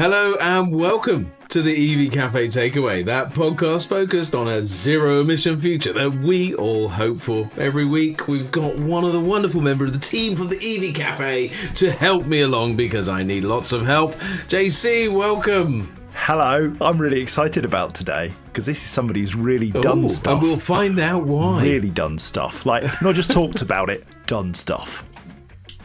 Hello and welcome to the EV Cafe Takeaway, that podcast focused on a zero-emission future that we all hope for. Every week, we've got one of the wonderful members of the team from the EV Cafe to help me along because I need lots of help. JC, welcome. Hello, I'm really excited about today because this is somebody who's really done stuff. And we'll find out why. Really done stuff. Like, not just talked about it, done stuff.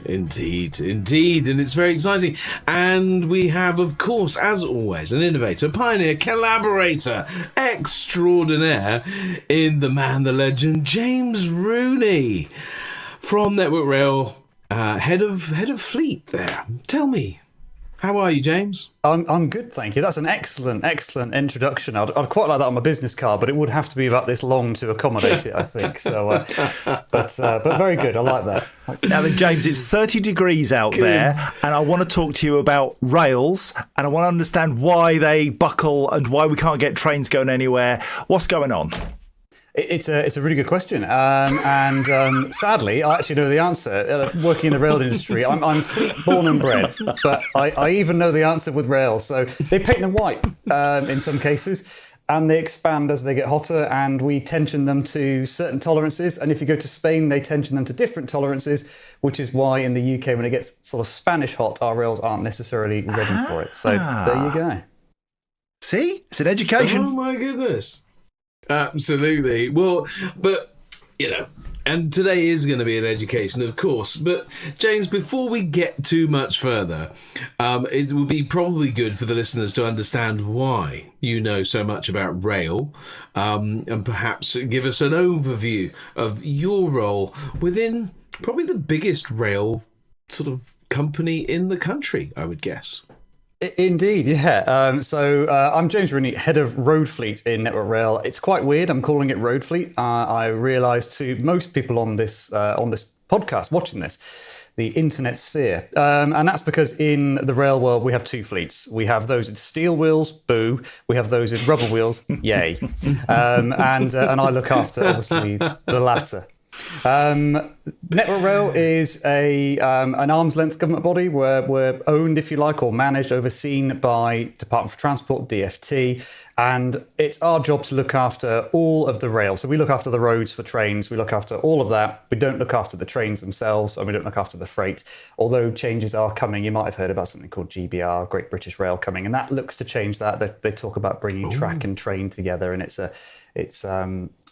Indeed, and it's very exciting. And we have, of course, as always, an innovator, pioneer, collaborator, extraordinaire in the man, the legend, James Rooney from Network Rail, head of fleet there. Tell me, how are you, James? I'm good, thank you. That's an excellent introduction. I'd quite like that on my business card, but it would have to be about this long to accommodate it, I think. So, but very good. I like that. Now then, James, it's 30 degrees out there, and I want to talk to you about rails, and I want to understand why they buckle and why we can't get trains going anywhere. What's going on? It's a really good question, and sadly, I actually know the answer. Working in the rail industry, I'm fleet born and bred, but I even know the answer with rails. So they paint them white in some cases, and they expand as they get hotter, and we tension them to certain tolerances. And if you go to Spain, they tension them to different tolerances, which is why in the UK, when it gets sort of Spanish hot, our rails aren't necessarily ready for it. So there you go. See, it's an education. Oh my goodness. Absolutely. Well, but, and today is going to be an education, of course. But, James, before we get too much further, it would be probably good for the listeners to understand why you know so much about rail, and perhaps give us an overview of your role within probably the biggest rail sort of company in the country, I would guess. Indeed, yeah. So I'm James Rooney, head of road fleet in Network Rail. It's quite weird. I'm calling it road fleet. I realise to most people on this podcast watching this, the internet sphere, and that's because in the rail world we have two fleets. We have those with steel wheels, boo. We have those with rubber wheels, yay. And I look after obviously the latter. Network Rail is an arm's length government body. We're owned, if you like, or managed, overseen by Department for Transport, DFT, and it's our job to look after all of the rail. So we look after the roads for trains, we look after all of that. We don't look after the trains themselves, and we don't look after the freight, although changes are coming. You might have heard about something called GBR, Great British Rail, coming, and that looks to change that. They talk about bringing track and train together, and it's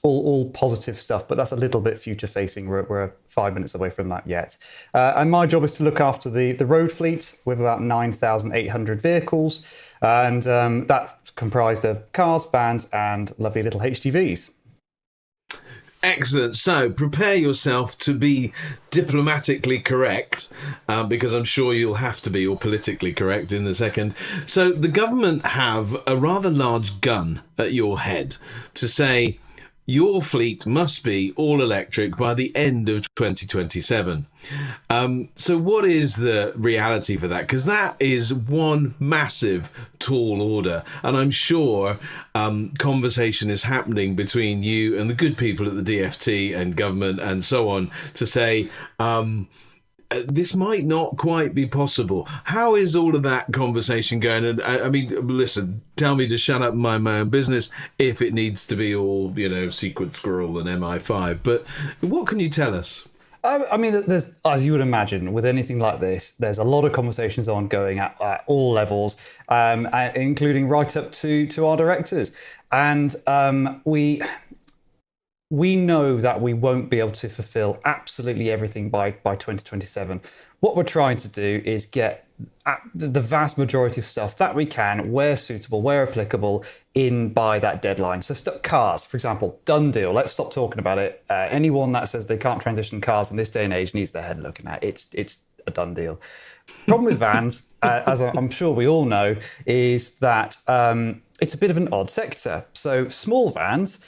all positive stuff, but that's a little bit future facing. We're 5 minutes away from that yet. And my job is to look after the road fleet with about 9,800 vehicles. And that's comprised of cars, vans, and lovely little HGVs. Excellent. So prepare yourself to be diplomatically correct, because I'm sure you'll have to be, or politically correct in a second. So the government have a rather large gun at your head to say, your fleet must be all electric by the end of 2027. So what is the reality for that? Because that is one massive tall order. And I'm sure conversation is happening between you and the good people at the DFT and government and so on to say, this might not quite be possible. How is all of that conversation going? And I mean, listen, tell me to shut up and mind my own business if it needs to be all, Sequence Squirrel and MI5. But what can you tell us? I mean, there's, as you would imagine, with anything like this, there's a lot of conversations ongoing at all levels, including right up to our directors. And we know that we won't be able to fulfill absolutely everything by 2027. What we're trying to do is get the vast majority of stuff that we can, where suitable, where applicable, in by that deadline. So cars, for example, done deal. Let's stop talking about it. Anyone that says they can't transition cars in this day and age needs their head looking at. It's a done deal. Problem with vans, as I'm sure we all know, is that it's a bit of an odd sector. So small vans,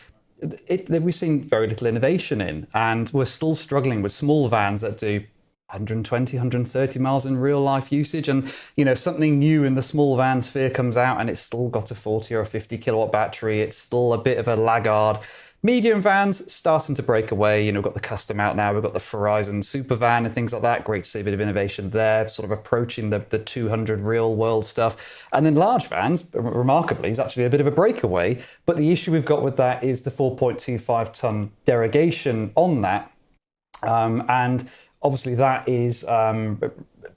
we've seen very little innovation in, and we're still struggling with small vans that do 120, 130 miles in real life usage. And, something new in the small van sphere comes out and it's still got a 40 or a 50 kilowatt battery. It's still a bit of a laggard. Medium vans starting to break away. We've got the Custom out now. We've got the Horizon Super Van and things like that. Great to see a bit of innovation there, sort of approaching the 200 real world stuff. And then large vans, remarkably, is actually a bit of a breakaway. But the issue we've got with that is the 4.25 ton derogation on that. And obviously that is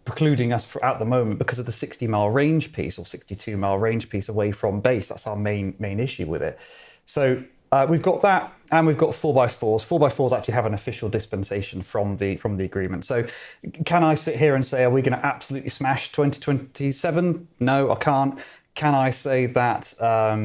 precluding us at the moment because of the 60-mile range piece or 62-mile range piece away from base. That's our main issue with it. So we've got that, and we've got 4x4s. 4x4s actually have an official dispensation from the agreement. So can I sit here and say, are we going to absolutely smash 2027? No, I can't. Can I say that, are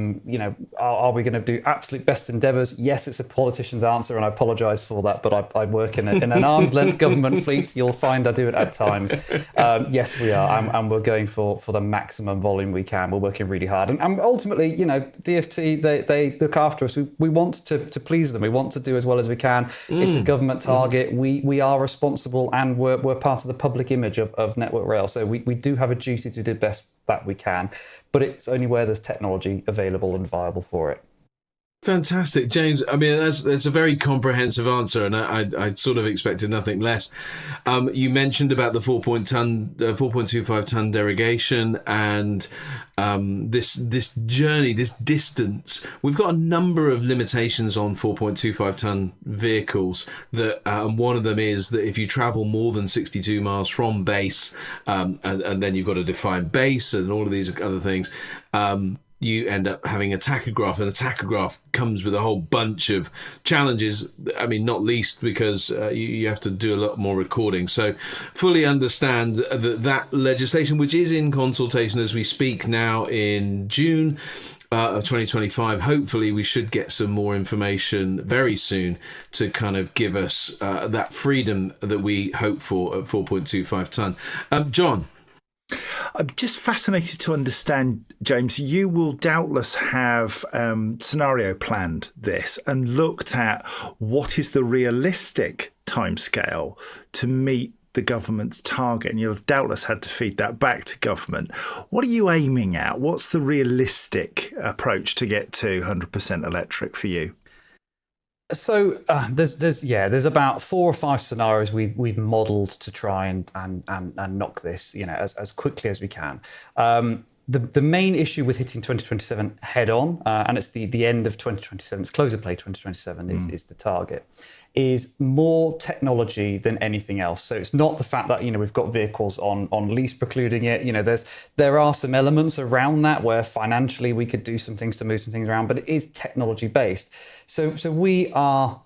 we going to do absolute best endeavours? Yes, it's a politician's answer, and I apologise for that, but I work in an arm's length government fleet. You'll find I do it at times. Yes, we are, and we're going for the maximum volume we can. We're working really hard. And ultimately, DFT, they look after us. We want to please them. We want to do as well as we can. It's a government target. We are responsible, and we're part of the public image of Network Rail. So we do have a duty to do the best that we can. But it's only where there's technology available and viable for it. Fantastic, James. I mean, that's a very comprehensive answer, and I sort of expected nothing less. You mentioned about the 4.25 ton derogation and this journey, this distance. We've got a number of limitations on 4.25 ton vehicles. And one of them is that if you travel more than 62 miles from base, and then you've got to define base and all of these other things. You end up having a tachograph, and the tachograph comes with a whole bunch of challenges. I mean, not least because you have to do a lot more recording. So fully understand that legislation, which is in consultation as we speak now in June of 2025. Hopefully we should get some more information very soon to kind of give us that freedom that we hope for at 4.25 ton. John? I'm just fascinated to understand, James, you will doubtless have scenario planned this and looked at what is the realistic timescale to meet the government's target, and you'll have doubtless had to feed that back to government. What are you aiming at? What's the realistic approach to get to 100% electric for you? So there's about 4 or 5 scenarios we've modelled to try and knock this, as quickly as we can. The main issue with hitting 2027 head on, and it's the end of 2027, it's close of play 2027 is the target, is more technology than anything else. So it's not the fact that, we've got vehicles on lease precluding it. There are some elements around that where financially we could do some things to move some things around, but it is technology based. So we are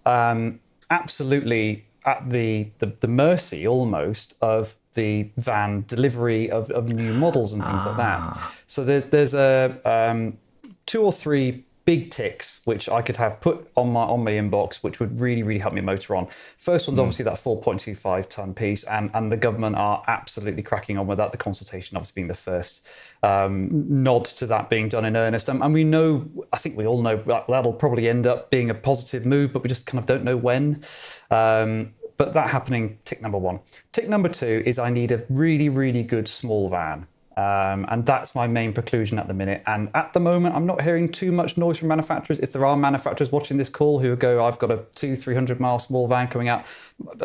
absolutely at the mercy almost of the van delivery of new models and things like that. So there's 2 or 3 big ticks which I could have put on my inbox, which would really, really help me motor on. First one's obviously that 4.25 ton piece, and the government are absolutely cracking on with that. The consultation obviously being the first nod to that being done in earnest. And we know, I think we all know that'll probably end up being a positive move, but we just kind of don't know when. But that happening, tick number 1. Tick number 2 is I need a really, really good small van. And that's my main preclusion at the minute. And at the moment, I'm not hearing too much noise from manufacturers. If there are manufacturers watching this call who go, I've got a 200-300 mile small van coming out,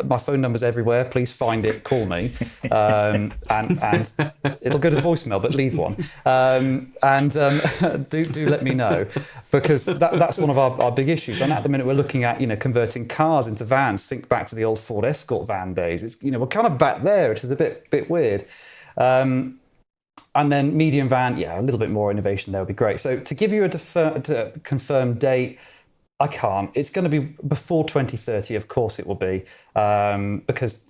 my phone number's everywhere. Please find it, call me. And it'll go to voicemail, but leave one. Do let me know, because that's one of our big issues. And at the minute, we're looking at, converting cars into vans. Think back to the old Ford Escort van days. It's, we're kind of back there, which is a bit weird. And then medium van, a little bit more innovation there would be great. So to give you a confirmed date, I can't. It's going to be before 2030, of course it will be, because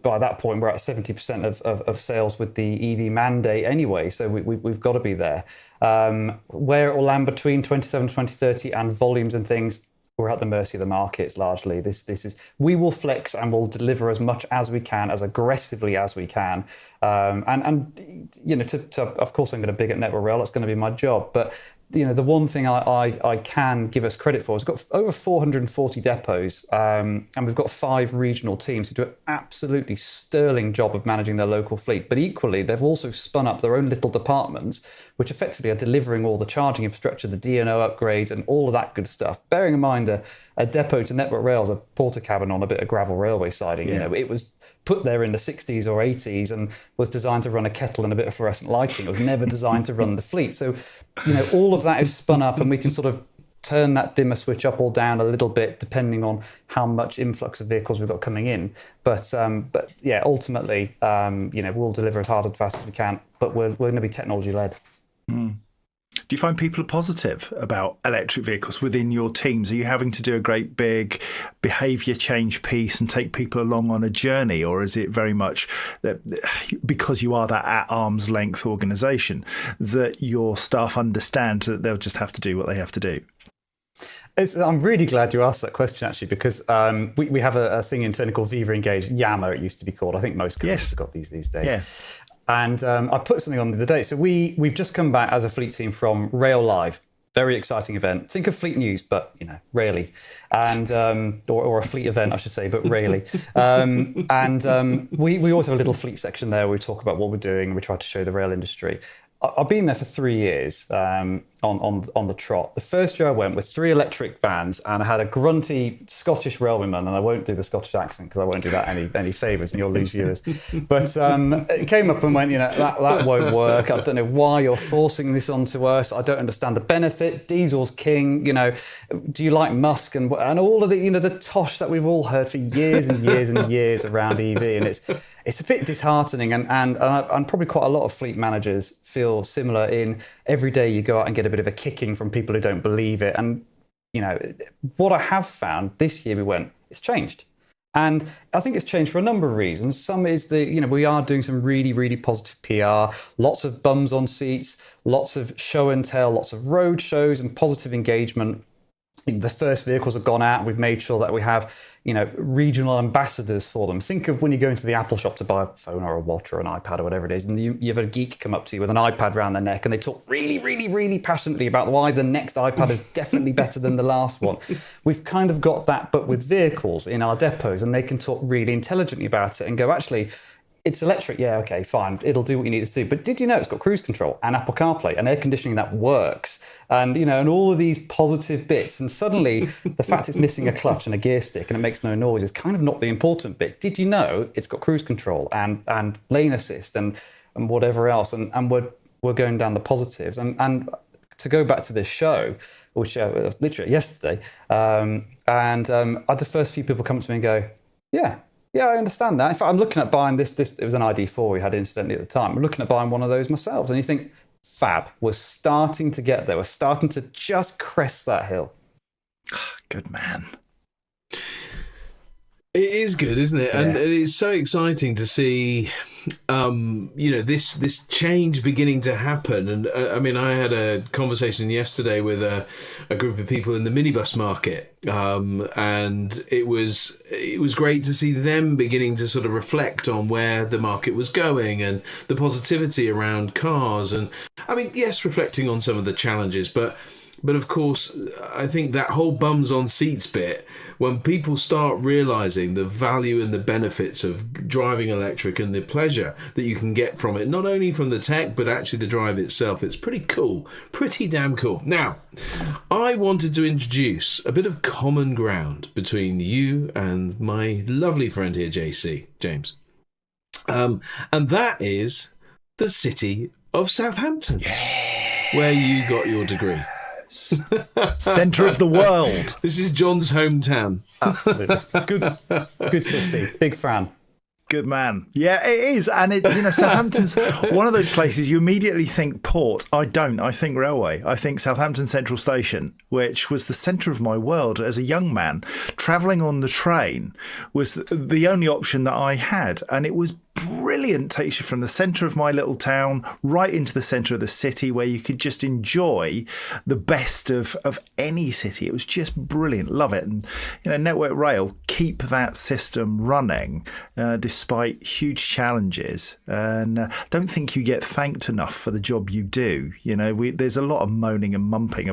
by that point we're at 70% of sales with the EV mandate anyway. So we've got to be there. Where it will land between 27, 2030 and volumes and things, we're at the mercy of the markets largely. This is, we will flex and we'll deliver as much as we can, as aggressively as we can. Of course I'm going to big at Network Rail. That's going to be my job. But the one thing I can give us credit for is we've got over 440 depots, and we've got 5 regional teams who do an absolutely sterling job of managing their local fleet. But equally, they've also spun up their own little departments, which effectively are delivering all the charging infrastructure, the DNO upgrades, and all of that good stuff. Bearing in mind a depot to Network Rail is a porter cabin on a bit of gravel railway siding. Yeah. It was put there in the 60s or 80s and was designed to run a kettle and a bit of fluorescent lighting. It was never designed to run the fleet. So, all of that is spun up, and we can sort of turn that dimmer switch up or down a little bit depending on how much influx of vehicles we've got coming in. But yeah, ultimately, we'll deliver as hard and fast as we can, but we're going to be technology led. Do you find people are positive about electric vehicles within your teams? Are you having to do a great big behaviour change piece and take people along on a journey? Or is it very much that because you are that at arm's length organisation that your staff understand that they'll just have to do what they have to do? I'm really glad you asked that question, actually, because we have a thing internally called Viva Engage, YAMA it used to be called. I think most companies have got these days. Yeah. And I put something on the other day. So we've just come back as a fleet team from Rail Live. Very exciting event. Think of Fleet News, but rarely, and or a fleet event, I should say, but rarely. We also have a little fleet section there where we talk about what we're doing and we try to show the rail industry. I've been there for 3 years on the trot. The first year I went with 3 electric vans, and I had a grunty Scottish railwayman, and I won't do the Scottish accent because I won't do that any favours and you'll lose viewers. But it came up and went, that won't work. I don't know why you're forcing this onto us. I don't understand the benefit. Diesel's king. Do you like Musk and all of the the tosh that we've all heard for years and years and years around EV, and it's a bit disheartening, and probably quite a lot of fleet managers feel similar in every day you go out and get a bit of a kicking from people who don't believe it. And, what I have found this year it's changed. And I think it's changed for a number of reasons. Some is we are doing some really, really positive PR, lots of bums on seats, lots of show and tell, lots of road shows and positive engagement. The first vehicles have gone out. We've made sure that we have, regional ambassadors for them. Think of when you go into the Apple shop to buy a phone or a watch or an iPad or whatever it is, and you have a geek come up to you with an iPad around their neck, and they talk really, really, really passionately about why the next iPad is definitely better than the last one. We've kind of got that, but with vehicles in our depots, and they can talk really intelligently about it and go, actually, it's electric. Yeah, okay, fine. It'll do what you need it to do. But did you know it's got cruise control and Apple CarPlay and air conditioning that works? And, and all of these positive bits. And suddenly the fact it's missing a clutch and a gear stick and it makes no noise is kind of not the important bit. Did you know it's got cruise control and lane assist and whatever else? And we're going down the positives. And to go back to this show, which literally yesterday, I had the first few people come up to me and go, yeah, I understand that. In fact, I'm looking at buying this. It was an ID4 we had incidentally at the time. I'm looking at buying one of those myself. And you think, fab, we're starting to get there. We're starting to just crest that hill. Good man. It is good, isn't it? Yeah. And it is so exciting to see, this change beginning to happen. And I had a conversation yesterday with a group of people in the minibus market, and it was great to see them beginning to sort of reflect on where the market was going and the positivity around cars. And yes, reflecting on some of the challenges, but of course, I think that whole bums on seats bit, when people start realising the value and the benefits of driving electric and the pleasure that you can get from it, not only from the tech, but actually the drive itself, it's pretty cool, pretty damn cool. Now, I wanted to introduce a bit of common ground between you and my lovely friend here, James. And that is the city of Southampton, where you got your degree. Centre of the world. This is John's hometown. Absolutely. Good city. Big fan. Good man. Yeah, it is. And Southampton's one of those places you immediately think port. I don't. I think railway. I think Southampton Central Station, which was the centre of my world as a young man. Travelling on the train was the only option that I had. And it was brilliant. Takes you from the centre of my little town right into the centre of the city, where you could just enjoy the best of any city. It was just brilliant. Love it. And Network Rail keep that system running despite huge challenges. And don't think you get thanked enough for the job you do. There's a lot of moaning and mumping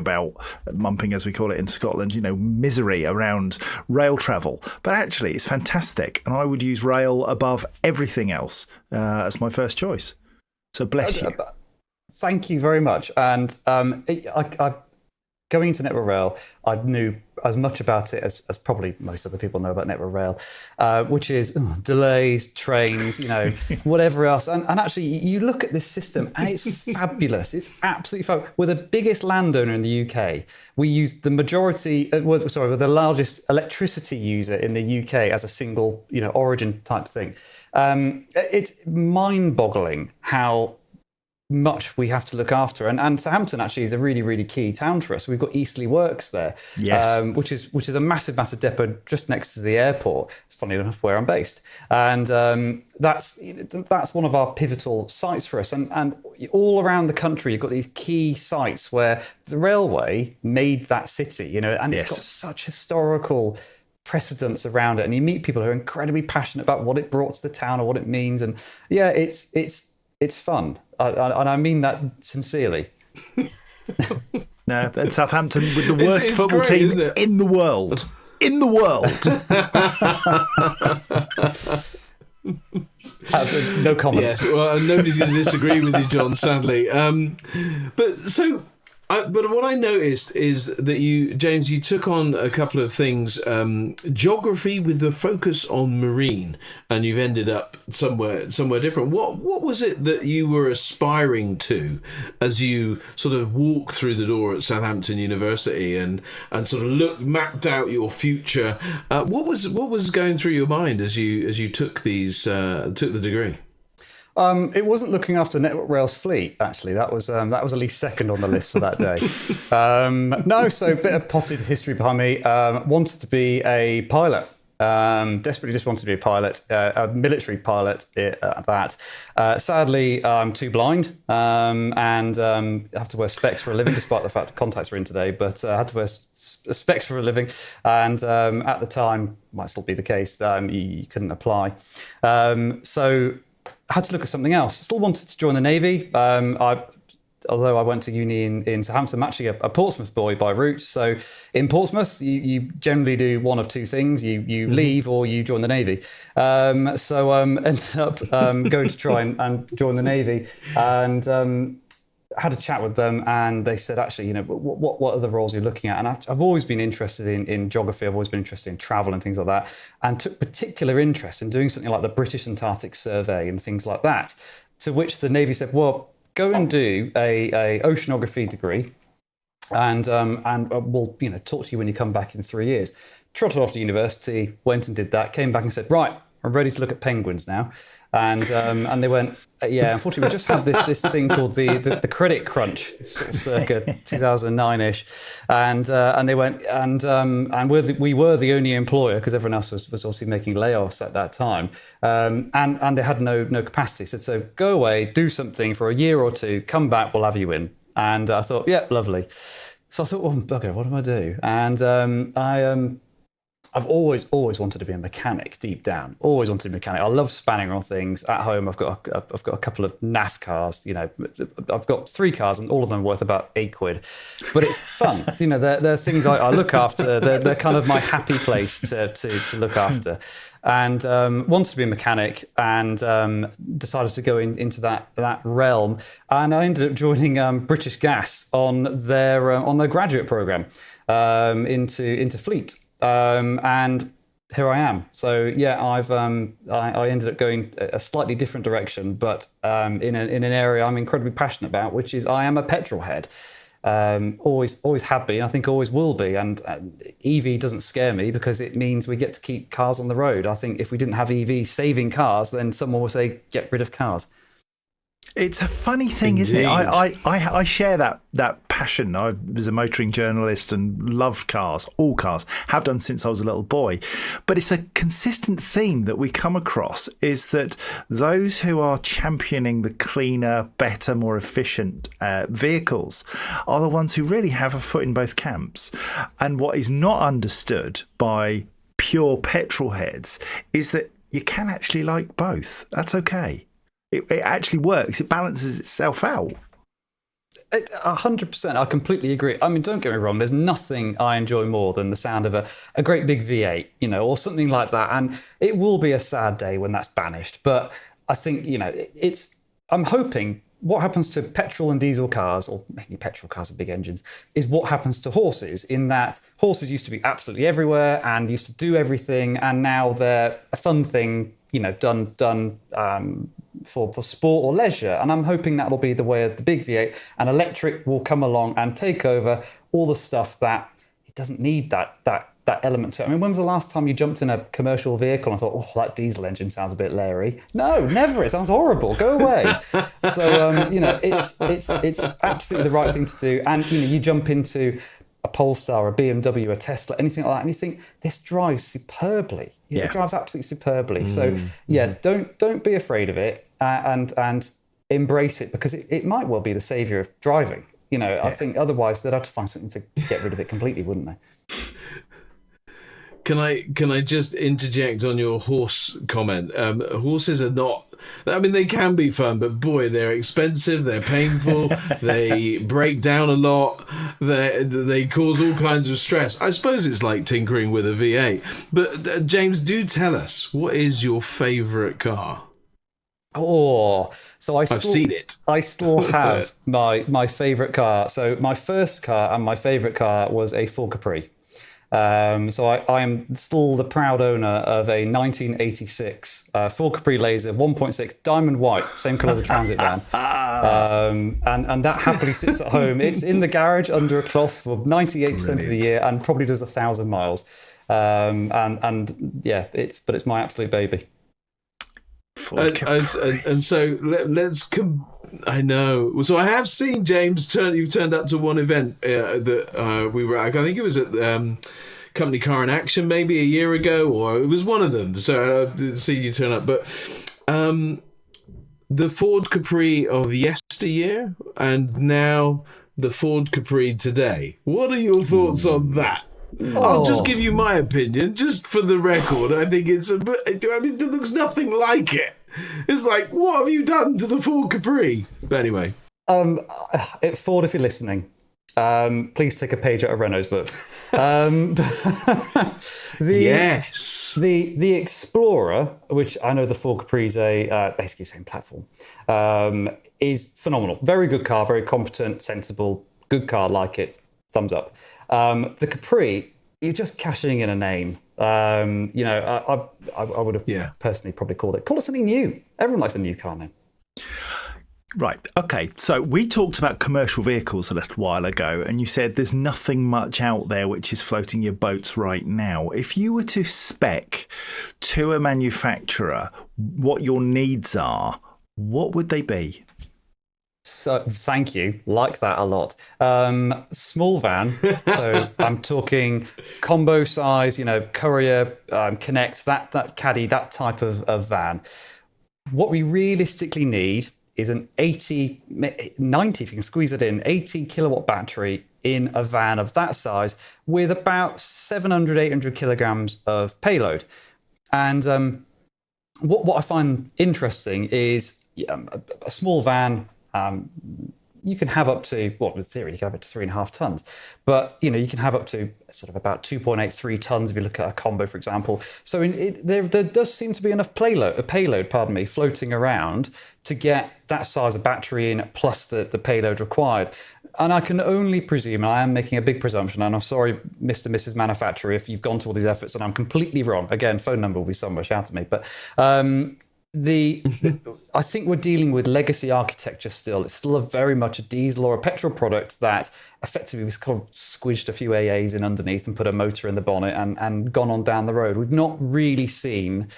as we call it in Scotland, misery around rail travel. But actually, it's fantastic. And I would use rail above everything else as my first choice. So bless you. Thank you very much. And I going into Network Rail, I knew as much about it as probably most other people know about Network Rail, which is delays, trains, whatever else. And actually, you look at this system and it's fabulous. It's absolutely fabulous. We're the biggest landowner in the UK. We use the we're the largest electricity user in the UK as a single, origin type thing. It's mind-boggling how much we have to look after, and Southampton actually is a really, really key town for us. We've got Eastleigh Works there, yes, which is a massive depot just next to the airport. Funny enough, where I'm based, and that's one of our pivotal sites for us. And all around the country, you've got these key sites where the railway made that city, and yes, it's got such historical precedents around it. And you meet people who are incredibly passionate about what it brought to the town or what it means. And yeah, it's fun. And I mean that sincerely. No, and Southampton with the worst football team in the world. In the world. No comment. Yes, well, nobody's going to disagree with you, John, sadly. But what I noticed is that James, you took on a couple of things, geography with the focus on marine, and you've ended up somewhere different. What was it that you were aspiring to as you sort of walked through the door at Southampton University and sort of mapped out your future? What was going through your mind as you took the degree? It wasn't looking after Network Rail's fleet, actually. That was at least second on the list for that day. So a bit of potted history behind me. Wanted to be a pilot. Desperately just wanted to be a pilot, a military pilot at that. Sadly, I'm too blind and have to wear specs for a living, despite the fact contacts were in today, but I had to wear specs for a living. And at the time, might still be the case, you couldn't apply. So I had to look at something else. Still wanted to join the Navy. Although I went to uni in Southampton, I'm actually a Portsmouth boy by roots. So in Portsmouth, you generally do one of two things. You leave or you join the Navy. So ended up going to try and join the Navy, and had a chat with them, and they said, actually, what are the roles you're looking at? And I've always been interested in geography. I've always been interested in travel and things like that, and took particular interest in doing something like the British Antarctic Survey and things like that, to which the Navy said, well, go and do a oceanography degree, and we'll talk to you when you come back in 3 years. Trotted off to university, went and did that, came back and said, right, I'm ready to look at penguins now. And they went, yeah, unfortunately, we just had this thing called the credit crunch, sort of circa 2009-ish, and they went, and we were the only employer, because everyone else was obviously making layoffs at that time, and they had no capacity. So go away, do something for a year or two, come back, we'll have you in. And I thought, yeah, lovely. So I thought, well, bugger, what do I do? And I've always wanted to be a mechanic deep down. Always wanted to be a mechanic. I love spanning around things. At home, I've got a couple of NAF cars. I've got 3 cars, and all of them are worth about £8. But it's fun. They're things I look after. They're kind of my happy place to look after. And wanted to be a mechanic, and decided to go into that realm. And I ended up joining British Gas on their graduate program into fleet. And here I am. So yeah, I ended up going a slightly different direction, but in an area I'm incredibly passionate about, which is I am a petrol head. Always have been, I think always will be. And EV doesn't scare me because it means we get to keep cars on the road. I think if we didn't have EV saving cars, then someone would say, get rid of cars. It's a funny thing, isn't it? I share that passion. I was a motoring journalist and loved cars, all cars, have done since I was a little boy. But it's a consistent theme that we come across is that those who are championing the cleaner, better, more efficient vehicles are the ones who really have a foot in both camps. And what is not understood by pure petrol heads is that you can actually like both. That's okay. It actually works. It balances itself out. 100%. I completely agree. I mean, don't get me wrong. There's nothing I enjoy more than the sound of a great big V8, or something like that. And it will be a sad day when that's banished. But I think, I'm hoping what happens to petrol and diesel cars, or maybe petrol cars with big engines, is what happens to horses, in that horses used to be absolutely everywhere and used to do everything. And now they're a fun thing, done for sport or leisure. And I'm hoping that'll be the way of the big V8, and electric will come along and take over all the stuff that it doesn't need that element to it. I mean, when was the last time you jumped in a commercial vehicle and thought, oh, that diesel engine sounds a bit leery? No, never. It sounds horrible. Go away. So, it's absolutely the right thing to do. And, you jump into a Polestar, a BMW, a Tesla, anything like that, and you think, this drives superbly. It drives absolutely superbly. So, don't be afraid of it, and embrace it, because it might well be the saviour of driving. I think otherwise they'd have to find something to get rid of it completely, wouldn't they? Can I just interject on your horse comment? Horses are not. I mean, they can be fun, but boy, they're expensive. They're painful. They break down a lot. They cause all kinds of stress. I suppose it's like tinkering with a V8. But James, do tell us, what is your favourite car? Oh, so I've seen it. I still have my favourite car. So my first car and my favourite car was a Ford Capri. So I am still the proud owner of a 1986 Ford Capri Laser 1.6 diamond white, same colour as the Transit van, and that happily sits at home. It's in the garage under a cloth for 98% of the year and probably does 1,000 miles. It's my absolute baby. And so let's I know. So I have seen James you've turned up to one event that we were at. I think it was at Company Car in Action maybe a year ago, or it was one of them. So I didn't see you turn up. But the Ford Capri of yesteryear and now the Ford Capri today. What are your thoughts on that? I'll just give you my opinion, just for the record. I think there looks nothing like it. It's like, what have you done to the Ford Capri? But anyway. Ford, if you're listening, please take a page out of Renault's book. Yes. The Explorer, which I know the Ford Capri is basically the same platform, is phenomenal. Very good car, very competent, sensible, good car, like it, thumbs up. The Capri, you're just cashing in a name. I would have personally probably call it something new. Everyone likes a new car name. Right. Okay. So we talked about commercial vehicles a little while ago, and you said there's nothing much out there which is floating your boats right now. If you were to spec to a manufacturer what your needs are, what would they be? So, thank you. Like that a lot. Small van. So I'm talking combo size, Courier, Connect, that caddy, that type of van. What we realistically need is an 90, if you can squeeze it in, 80 kilowatt battery in a van of that size with about 700, 800 kilograms of payload. And what I find interesting is a small van. You can have up to, in theory, you can have up to 3.5 tons. But, you can have up to sort of about 2.83 tons if you look at a combo, for example. So there does seem to be enough payload, floating around to get that size of battery in plus the payload required. And I can only presume, and I am making a big presumption, and I'm sorry, Mr. and Mrs. Manufacturer, if you've gone to all these efforts and I'm completely wrong. Again, phone number will be somewhere, shout at me. But I think we're dealing with legacy architecture still. It's still very much a diesel or a petrol product that effectively was kind of squished a few AAs in underneath and put a motor in the bonnet and gone on down the road. We've not really seen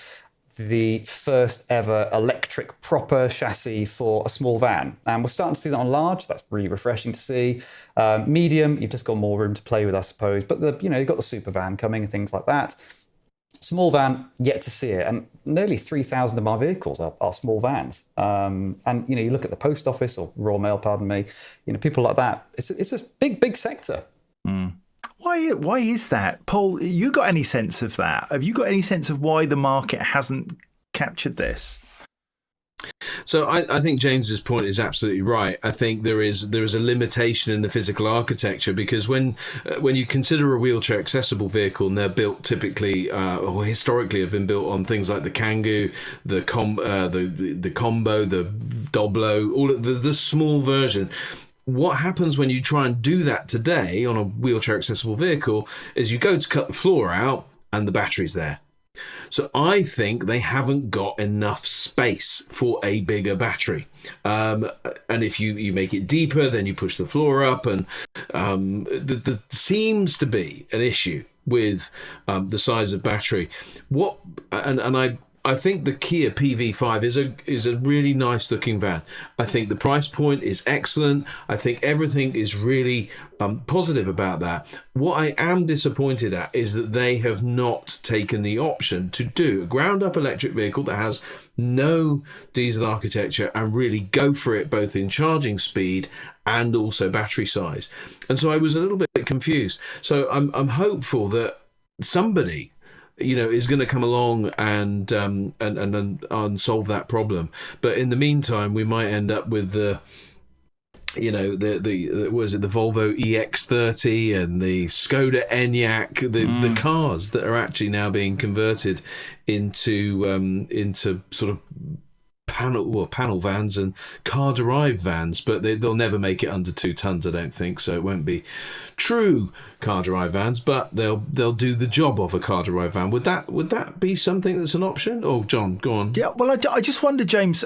the first ever electric proper chassis for a small van. And we're starting to see that on large. That's really refreshing to see. Medium, you've just got more room to play with, I suppose. But you've got the super van coming and things like that. Small van, yet to see it. And nearly 3,000 of my vehicles are small vans. And you look at the post office or Royal Mail, pardon me, people like that. It's a big sector. Mm. Why is that? Paul, you got any sense of that? Have you got any sense of why the market hasn't captured this? So I think James's point is absolutely right. I think there is a limitation in the physical architecture, because when you consider a wheelchair accessible vehicle, and they're built typically or historically have been built on things like the Kangoo, the Combo, the Doblo, all of the small version. What happens when you try and do that today on a wheelchair accessible vehicle is you go to cut the floor out and the battery's there. So I think they haven't got enough space for a bigger battery. And if you make it deeper, then you push the floor up, and there seems to be an issue with the size of battery. I think the Kia PV5 is a really nice looking van. I think the price point is excellent. I think everything is really positive about that. What I am disappointed at is that they have not taken the option to do a ground up electric vehicle that has no diesel architecture and really go for it both in charging speed and also battery size. And so I was a little bit confused. So I'm hopeful that somebody is going to come along and solve that problem. But in the meantime, we might end up with the Volvo EX30 and the Skoda Enyaq, the cars that are actually now being converted into sort of panel vans and car derived vans, but they'll never make it under 2 tons, I don't think. So it won't be true car derived vans, but they'll do the job of a car derived van. Would that be something that's an option? Oh, John, go on. Yeah, well, I just wonder, James,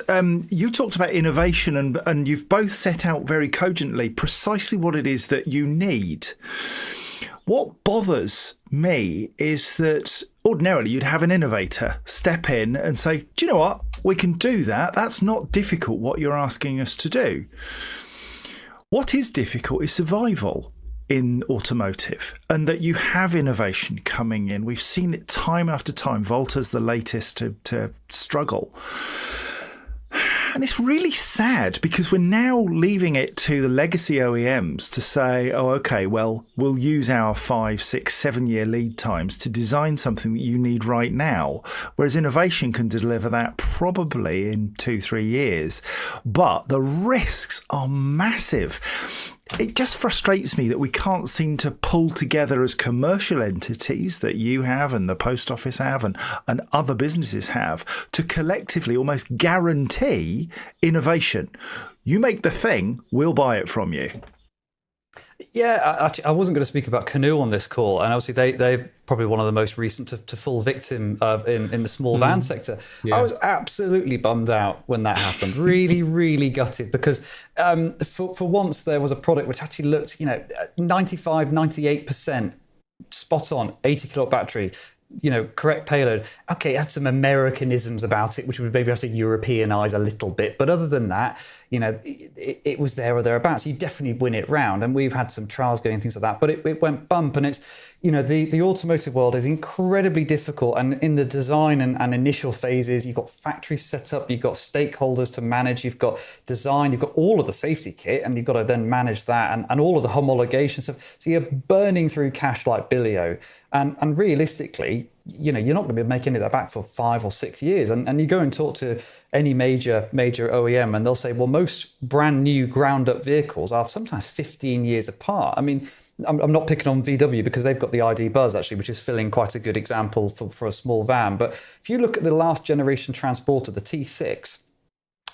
you talked about innovation and you've both set out very cogently precisely what it is that you need. What bothers me is that ordinarily you'd have an innovator step in and say, do you know what? We can do that. That's not difficult, what you're asking us to do. What is difficult is survival in automotive, and that you have innovation coming in. We've seen it time after time. Volta's the latest to struggle. And it's really sad because we're now leaving it to the legacy OEMs to say, oh, OK, well, we'll use our 5, 6, 7 year lead times to design something that you need right now, whereas innovation can deliver that probably in 2, 3 years. But the risks are massive. It just frustrates me that we can't seem to pull together as commercial entities that you have and the post office have and other businesses have to collectively almost guarantee innovation. You make the thing, we'll buy it from you. Yeah, I wasn't going to speak about Canoe on this call, and obviously they're probably one of the most recent to fall victim in the small van sector. Yeah. I was absolutely bummed out when that happened. Really, really gutted, because for once there was a product which actually looked, 95, 98% spot on, 80 kilowatt battery, correct payload. Okay, it had some Americanisms about it, which would maybe have to Europeanize a little bit. But other than that, it was there or thereabouts. You definitely win it round. And we've had some trials going, things like that. But it went bump. And it's, the automotive world is incredibly difficult. And in the design and initial phases, you've got factories set up, you've got stakeholders to manage, you've got design, you've got all of the safety kit, and you've got to then manage that and all of the homologation stuff. So you're burning through cash like Billio. And realistically, you're not going to be making that back for 5 or 6 years. And you go and talk to any major OEM, and they'll say, well, most brand new ground up vehicles are sometimes 15 years apart. I mean, I'm not picking on VW because they've got the ID Buzz, actually, which is filling quite a good example for a small van. But if you look at the last generation transporter, the T6,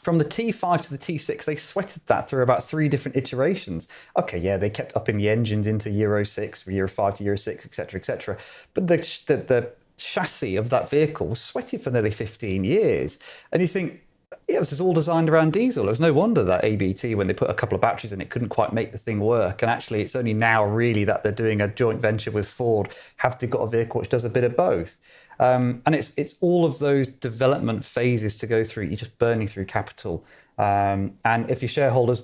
from the T5 to the T6, they sweated that through about 3 different iterations. Okay, yeah, they kept upping the engines into Euro 6, Euro 5 to Euro 6, etc., etc. But the chassis of that vehicle was sweated for nearly 15 years. And you think, yeah, it was just all designed around diesel. It was no wonder that ABT, when they put a couple of batteries in, it couldn't quite make the thing work. And actually, it's only now really that they're doing a joint venture with Ford, have they got a vehicle which does a bit of both. And it's all of those development phases to go through. You're just burning through capital. And if your shareholders,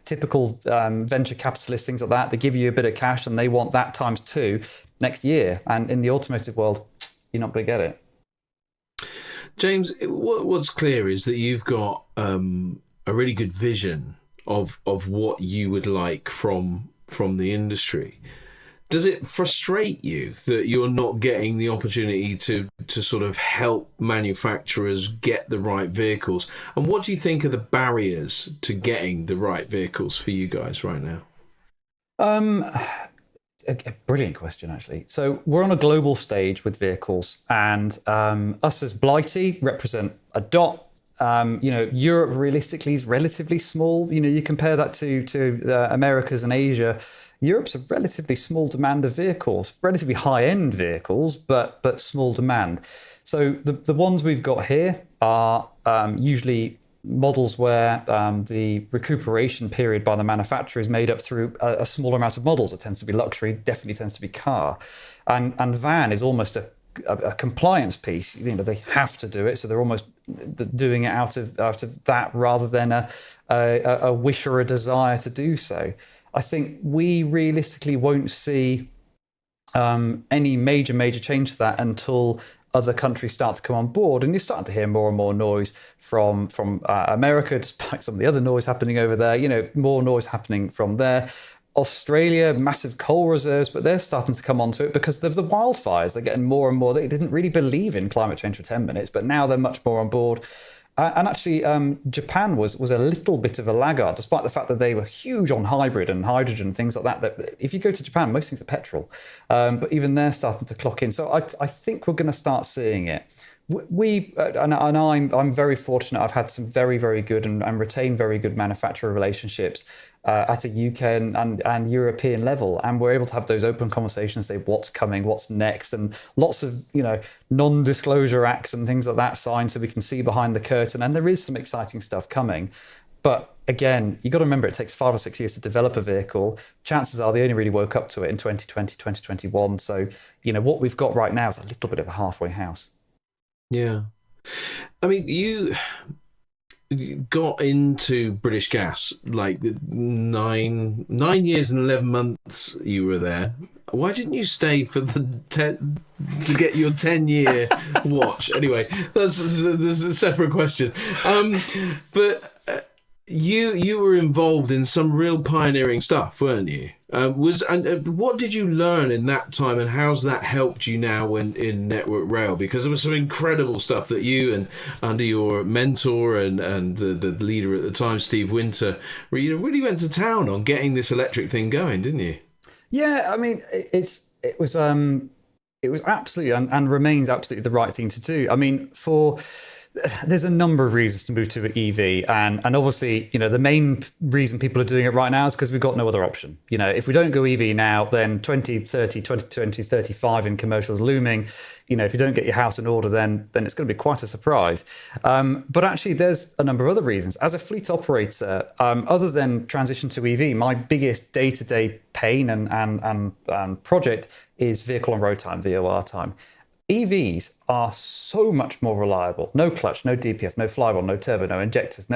typical venture capitalists, things like that, they give you a bit of cash and they want that times 2 next year. And in the automotive world, you're not going to get it. James, what's clear is that you've got a really good vision of what you would like from the industry. Does it frustrate you that you're not getting the opportunity to sort of help manufacturers get the right vehicles? And what do you think are the barriers to getting the right vehicles for you guys right now? A brilliant question, actually. So we're on a global stage with vehicles, and us as Blighty represent a dot. Europe realistically is relatively small. You compare that to Americas and Asia. Europe's a relatively small demand of vehicles, relatively high-end vehicles, but small demand. So the ones we've got here are usually models where the recuperation period by the manufacturer is made up through a smaller amount of models. It tends to be luxury, definitely tends to be car. And van is almost a compliance piece. They have to do it, so they're almost doing it out of that rather than a wish or a desire to do so. I think we realistically won't see any major change to that until other countries start to come on board, and you're starting to hear more and more noise from America, despite some of the other noise happening over there. More noise happening from there. Australia, massive coal reserves, but they're starting to come onto it because of the wildfires. They're getting more and more. They didn't really believe in climate change for 10 minutes, but now they're much more on board. And actually, Japan was a little bit of a laggard, despite the fact that they were huge on hybrid and hydrogen, things like that. That if you go to Japan, most things are petrol. But even they're starting to clock in. So I think we're going to start seeing it. I'm very fortunate. I've had some very, very good and retained very good manufacturer relationships at a UK and European level, and we're able to have those open conversations, say what's coming, what's next, and lots of non-disclosure acts and things like that signed so we can see behind the curtain. And there is some exciting stuff coming, but again, you got to remember it takes 5 or 6 years to develop a vehicle. Chances are they only really woke up to it in 2020, 2021. So what we've got right now is a little bit of a halfway house. Yeah. I mean, you got into British Gas like 9 years and 11 months you were there. Why didn't you stay for the to get your 10-year watch? Anyway, that's a separate question. But you were involved in some real pioneering stuff, weren't you? What did you learn in that time, and how's that helped you now in Network Rail? Because there was some incredible stuff that you and under your mentor and the leader at the time, Steve Winter, really went to town on getting this electric thing going, didn't you? Yeah, I mean, it was absolutely and remains absolutely the right thing to do. I mean, there's a number of reasons to move to an EV, and obviously, the main reason people are doing it right now is because we've got no other option. If we don't go EV now, then 2035 in commercial is looming. If you don't get your house in order, then it's going to be quite a surprise. But actually, there's a number of other reasons. As a fleet operator, other than transition to EV, my biggest day-to-day pain and project is vehicle on road time, VOR time. EVs are so much more reliable. No clutch, no DPF, no flywheel, no turbo, no injectors.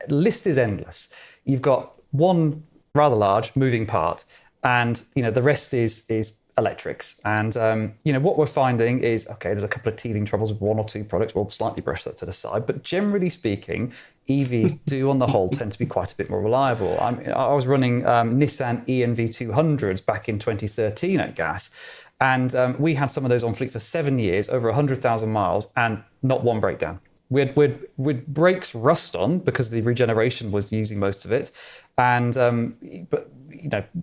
List is endless. You've got one rather large moving part, and the rest is electrics. And what we're finding is, okay, there's a couple of teething troubles with 1 or 2 products. We'll slightly brush that to the side, but generally speaking, EVs do, on the whole, tend to be quite a bit more reliable. I was running Nissan ENV200s back in 2013 at Gas. And we had some of those on fleet for 7 years, over 100,000 miles, and not one breakdown. We'd brakes rust on because the regeneration was using most of it, and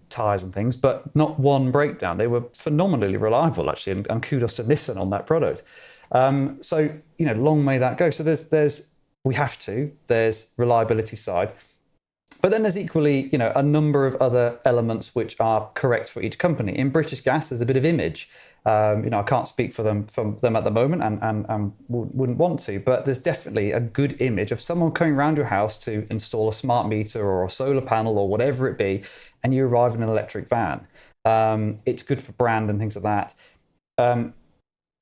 tires and things, but not one breakdown. They were phenomenally reliable, actually, and kudos to Nissan on that product. So long may that go. So there's reliability side. But then there's equally, a number of other elements which are correct for each company. In British Gas, there's a bit of image. I can't speak for them at the moment and wouldn't want to, but there's definitely a good image of someone coming around your house to install a smart meter or a solar panel or whatever it be, and you arrive in an electric van. It's good for brand and things like that.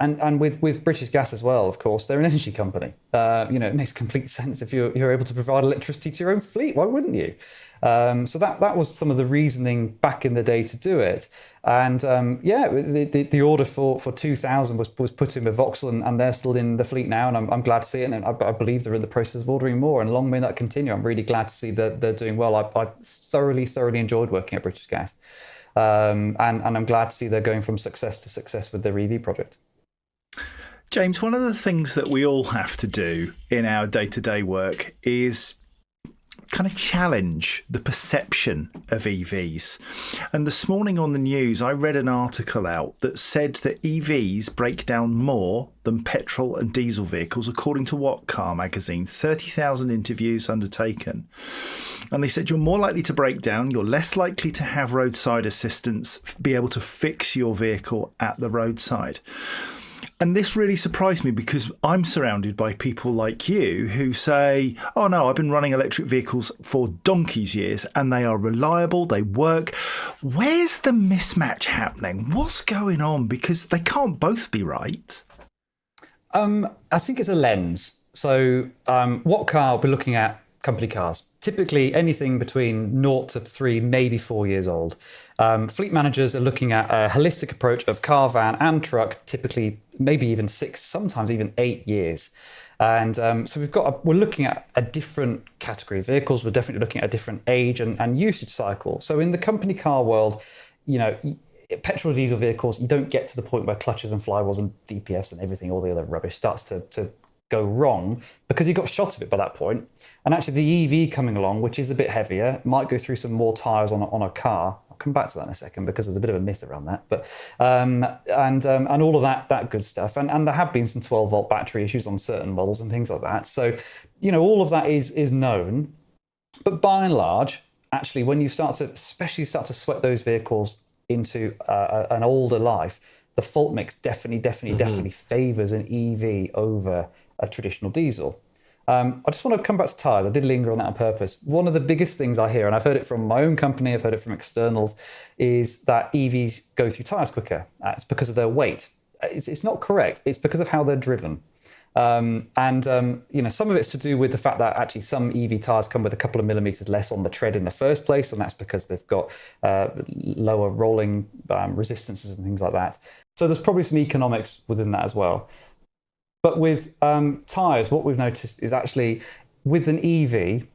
And with British Gas as well, of course, they're an energy company. It makes complete sense if you're able to provide electricity to your own fleet. Why wouldn't you? So that was some of the reasoning back in the day to do it. And the order for 2,000 was put in with Vauxhall, and they're still in the fleet now. And I'm glad to see it. And I believe they're in the process of ordering more. And long may that continue. I'm really glad to see that they're doing well. I thoroughly enjoyed working at British Gas. And I'm glad to see they're going from success to success with their EV project. James, one of the things that we all have to do in our day-to-day work is kind of challenge the perception of EVs. And this morning on the news, I read an article out that said that EVs break down more than petrol and diesel vehicles, according to What Car magazine, 30,000 interviews undertaken. And they said you're more likely to break down, you're less likely to have roadside assistance, be able to fix your vehicle at the roadside. And this really surprised me because I'm surrounded by people like you who say, oh no, I've been running electric vehicles for donkey's years and they are reliable, they work. Where's the mismatch happening? What's going on? Because they can't both be right. I think it's a lens. So what car we're looking at? Company cars, typically anything between 0 to 3, maybe 4 years old. Fleet managers are looking at a holistic approach of car, van and truck, typically maybe even 6, sometimes even 8 years. And so we're looking at a different category of vehicles. We're definitely looking at a different age and usage cycle. So in the company car world, petrol or diesel vehicles, you don't get to the point where clutches and flywheels and DPFs and everything, all the other rubbish starts to go wrong because you got shot of it by that point. And actually the EV coming along, which is a bit heavier, might go through some more tyres on a car. I'll come back to that in a second because there's a bit of a myth around that. But and all of that good stuff. And there have been some 12-volt battery issues on certain models and things like that. So, all of that is known. But by and large, actually, when you especially start to sweat those vehicles into an older life, the fault mix definitely favours an EV over a traditional diesel. I just want to come back to tyres. I did linger on that on purpose. One of the biggest things I hear, and I've heard it from my own company, I've heard it from externals, is that EVs go through tyres quicker. It's because of their weight. It's not correct. It's because of how they're driven. Some of it's to do with the fact that actually some EV tyres come with a couple of millimetres less on the tread in the first place, and that's because they've got lower rolling resistances and things like that. So there's probably some economics within that as well. But with tyres, what we've noticed is actually with an EV,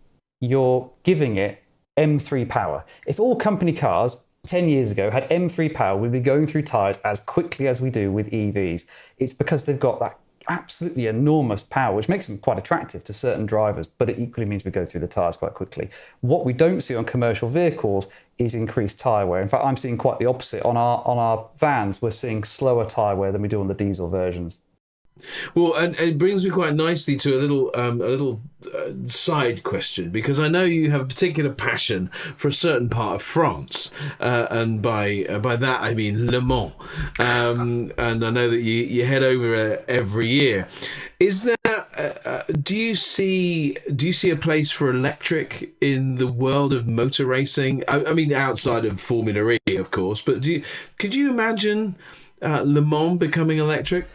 you're giving it M3 power. If all company cars 10 years ago had M3 power, we'd be going through tyres as quickly as we do with EVs. It's because they've got that absolutely enormous power, which makes them quite attractive to certain drivers, but it equally means we go through the tyres quite quickly. What we don't see on commercial vehicles is increased tyre wear. In fact, I'm seeing quite the opposite. On our vans, we're seeing slower tyre wear than we do on the diesel versions. Well, and it brings me quite nicely to a little side question, because I know you have a particular passion for a certain part of France, and by that I mean Le Mans, and I know that you head over every year. Is there? Do you see a place for electric in the world of motor racing? I mean, outside of Formula E, of course, but could you imagine Le Mans becoming electric?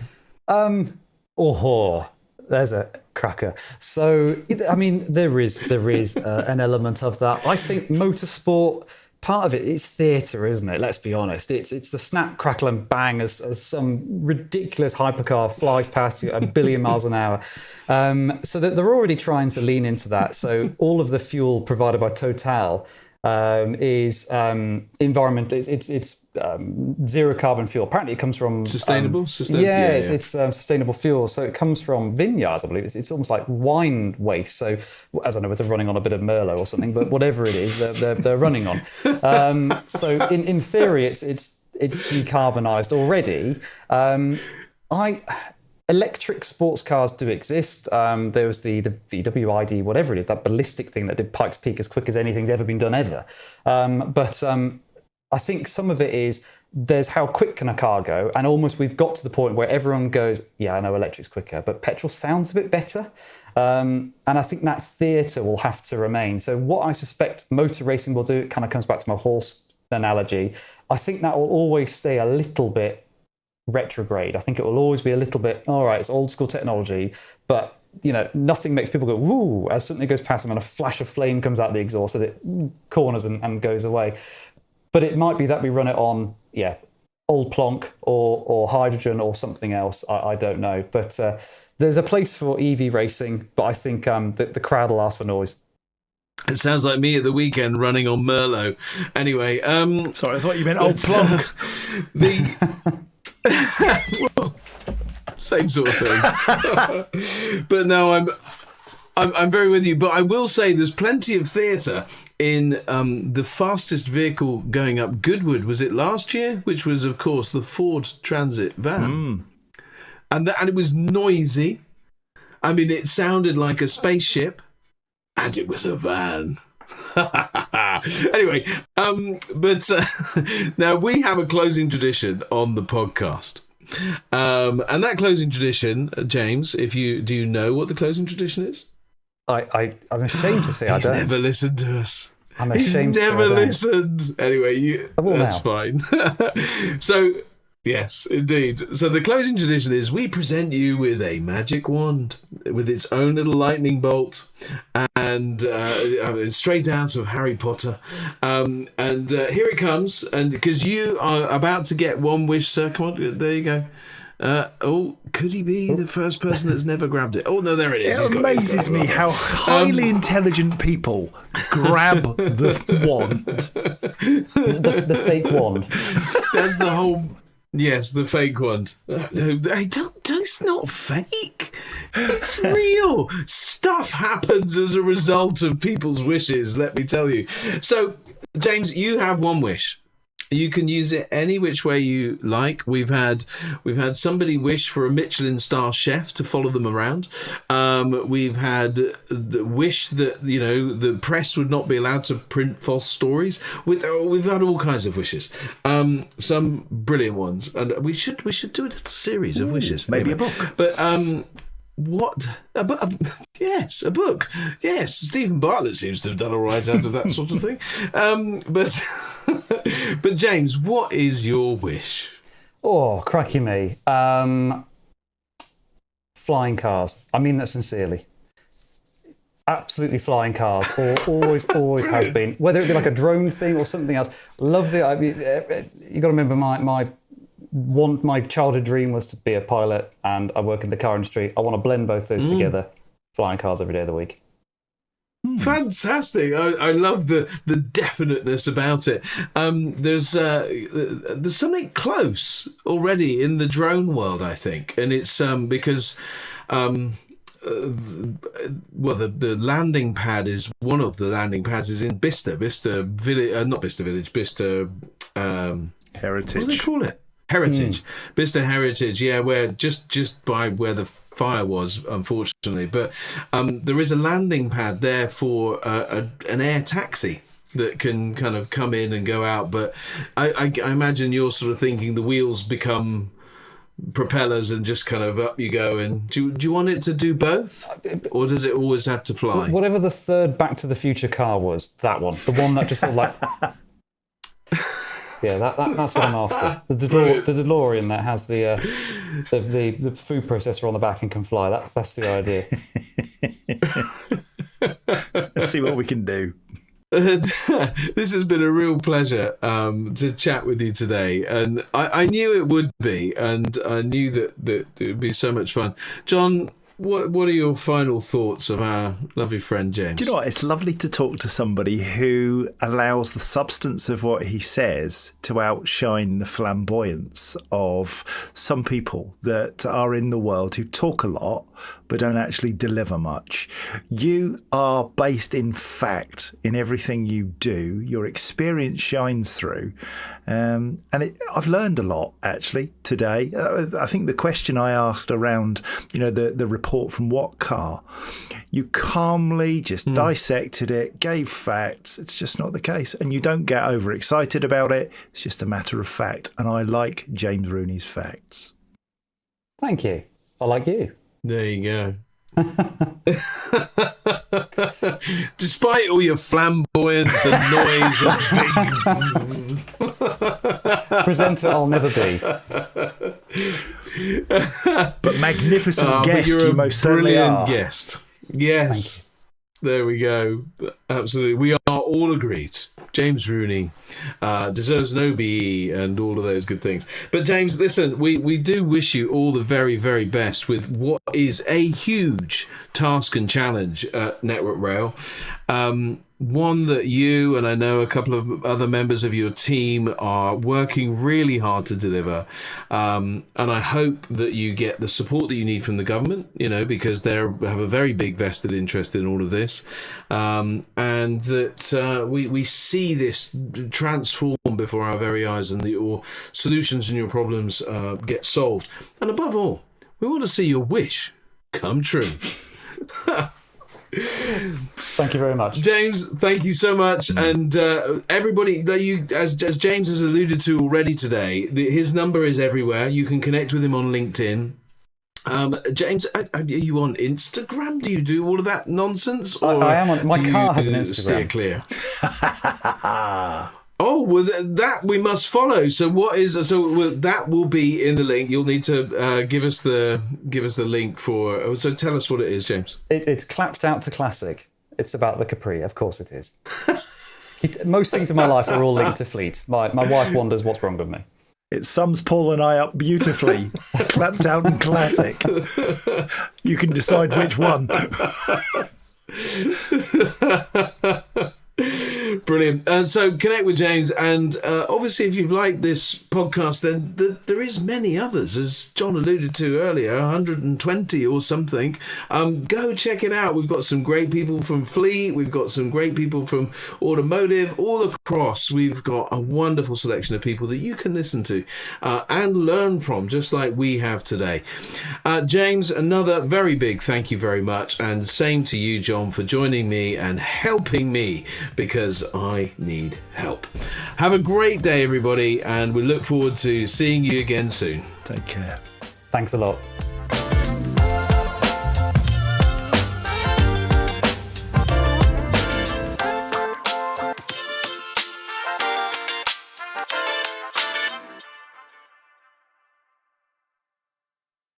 There's a cracker. So, I mean, there is an element of that. I think motorsport, part of it is theatre, isn't it? Let's be honest. It's the snap, crackle and bang as some ridiculous hypercar flies past you at 1 billion miles an hour. So that they're already trying to lean into that. So all of the fuel provided by Total is environment. It's zero carbon fuel. Apparently, it comes from sustainable. It's sustainable fuel. So it comes from vineyards, I believe. It's almost like wine waste. So I don't know whether they're running on a bit of Merlot or something, but whatever it is, they're running on. So in theory, it's decarbonised already. Electric sports cars do exist. There was the VW ID, whatever it is, that ballistic thing that did Pikes Peak as quick as anything's ever been done ever. But I think some of it is there's how quick can a car go, and almost we've got to the point where everyone goes, yeah, I know electric's quicker, but petrol sounds a bit better. And I think that theatre will have to remain. So what I suspect motor racing will do, it kind of comes back to my horse analogy. I think that will always stay a little bit retrograde. I think it will always be a little bit, all right, it's old school technology, but nothing makes people go, woo, as something goes past them and a flash of flame comes out the exhaust as it corners and goes away. But it might be that we run it on, old plonk or hydrogen or something else. I don't know. But there's a place for EV racing, but I think the crowd will ask for noise. It sounds like me at the weekend running on Merlot. Anyway, sorry, I thought you meant old plonk. Well, same sort of thing. But no, I'm very with you. But I will say there's plenty of theatre in the fastest vehicle going up Goodwood. Was it last year? Which was, of course, the Ford Transit van. And it was noisy. I mean, it sounded like a spaceship. And it was a van. Anyway, but now we have a closing tradition on the podcast. And that closing tradition, James, do you know what the closing tradition is? I'm ashamed to say I don't. He's never listened to us. I'm ashamed. He's never listened. Anyway, that's fine. So, yes, indeed. So the closing tradition is we present you with a magic wand with its own little lightning bolt, and straight out of Harry Potter. And here it comes. And because you are about to get one wish, sir. Come on, there you go. Could he be the first person that's never grabbed it? Oh, no, there it is. It amazes me how highly intelligent people grab the wand. The fake wand. That's the whole... Yes, the fake one. It's not fake. It's real. Stuff happens as a result of people's wishes, let me tell you. So, James, you have one wish. You can use it any which way you like. We've had somebody wish for a Michelin star chef to follow them around. We've had the wish that the press would not be allowed to print false stories. We've had all kinds of wishes. Some brilliant ones, and we should do a little series of wishes. Maybe a book. But what? Yes, a book. Yes, Stephen Bartlett seems to have done all right out of that sort of thing. But James, what is your wish? Oh, cracky me. Flying cars. I mean that sincerely. Absolutely flying cars. Always has been. Whether it be like a drone thing or something else. Love the... I mean, you got to remember my childhood dream was to be a pilot, and I work in the car industry. I want to blend both those together. Flying cars every day of the week. Fantastic! I love the definiteness about it. There's something close already in the drone world, I think, and it's because the landing pad is one of the landing pads is in Bicester Village, not Bicester Village, Bicester Heritage. What do they call it? Heritage, Bicester Heritage, where just by where the fire was, unfortunately. But there is a landing pad there for an air taxi that can kind of come in and go out. But I imagine you're sort of thinking the wheels become propellers and just kind of up you go. And do you want it to do both, or does it always have to fly? Whatever the third Back to the Future car was, that one, the one that just sort of like. Yeah, that's what I'm after. The DeLorean that has the food processor on the back and can fly. That's the idea. Let's see what we can do. This has been a real pleasure to chat with you today, and I knew it would be, and I knew that it would be so much fun. John, what are your final thoughts of our lovely friend James? Do you know what? It's lovely to talk to somebody who allows the substance of what he says to outshine the flamboyance of some people that are in the world who talk a lot but don't actually deliver much. You are based in fact in everything you do. Your experience shines through. I've learned a lot actually today. I think the question I asked around, the report from What Car, you calmly just dissected it, gave facts. It's just not the case. And you don't get overexcited about it. It's just a matter of fact. And I like James Rooney's facts. Thank you. I like you. There you go. Despite all your flamboyance and noise and big... Presenter I'll never be. But magnificent guest, but you're you a most certainly are. brilliant guest. Yes. There we go. Absolutely. We are all agreed. James Rooney deserves an OBE and all of those good things. But James, listen, we do wish you all the very, very best with what is a huge task and challenge at Network Rail. One that you and I know a couple of other members of your team are working really hard to deliver. And I hope that you get the support that you need from the government, because they have a very big vested interest in all of this. And that we see this transform before our very eyes and your solutions and your problems get solved. And above all, we want to see your wish come true. Thank you very much, James. Thank you so much, and everybody. As James has alluded to already today, his number is everywhere. You can connect with him on LinkedIn. James, are you on Instagram? Do you do all of that nonsense? Or I am on. My car has an Instagram. Steer clear. Oh, well, that we must follow. So that will be in the link. You'll need to give us the link for. So tell us what it is, James. It's clapped out to classic. It's about the Capri, of course it is. Most things in my life are all linked to fleet. My wife wonders what's wrong with me. It sums Paul and I up beautifully. Clapped out and classic. You can decide which one. Brilliant. So connect with James, and obviously if you've liked this podcast, then there is many others, as John alluded to earlier, 120 or something. Go check it out. We've got some great people from Fleet, we've got some great people from automotive, all across. We've got a wonderful selection of people that you can listen to and learn from, just like we have today. James, another very big thank you very much, and same to you, John, for joining me and helping me, because I need help. Have a great day, everybody, and we look forward to seeing you again soon. Take care. Thanks a lot.